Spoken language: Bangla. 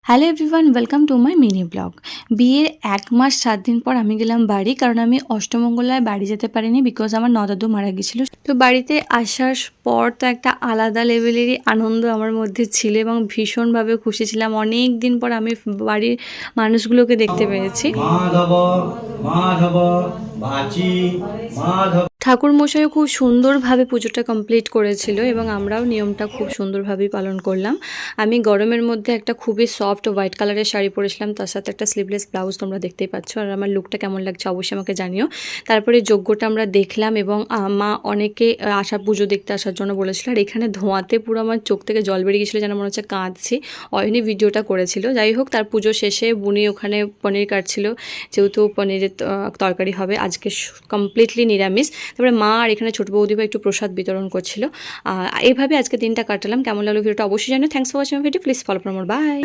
Hello everyone, welcome to my mini blog. বিয়ের 1 মাস 7 দিন পর আমি গেলাম বাড়ি, কারণ আমি অষ্টমঙ্গলায় বাড়ি যেতে পারিনি বিকজ আমার নদাদু মারা গেছিলো। তো বাড়িতে আসার পর তো একটা আলাদা লেভেলেরই আনন্দ আমার মধ্যে ছিল এবং ভীষণভাবে খুশি ছিলাম। অনেক দিন পর আমি বাড়ির মানুষগুলোকে দেখতে পেয়েছি। ঠাকুরমশাইও খুব সুন্দরভাবে পুজোটা কমপ্লিট করেছিল এবং আমরাও নিয়মটা খুব সুন্দরভাবেই পালন করলাম। আমি গরমের মধ্যে একটা খুবই সফট হোয়াইট কালারের শাড়ি পরেছিলাম, তার সাথে একটা স্লিভলেস ব্লাউজ তোমরা দেখতেই পাচ্ছ। আর আমার লুকটা কেমন লাগছে অবশ্যই আমাকে জানিও। তারপরে যজ্ঞটা আমরা দেখলাম এবং মা অনেকে পুজো দেখতে আসার জন্য বলেছিল। আর এখানে ধোঁয়াতে পুরো আমার চোখ থেকে জল বেরিয়ে গেছিলো, যেন মনে হচ্ছে কাঁদছি। অয়নি ভিডিওটা করেছিল। যাই হোক, তার পুজো শেষে বুনি ওখানে পনির কাটছিল, যেহেতু পনিরের তরকারি হবে আজকে, কমপ্লিটলি নিরামিষ। তারপরে মা আর এখানে ছোট বৌদিবা একটু প্রসাদ বিতরণ করছিল। এইভাবে আজকে দিনটা কাটালাম। কেমন লাগলো ভিডিওটা অবশ্যই জানো। Thanks for watching video, please follow for more, by.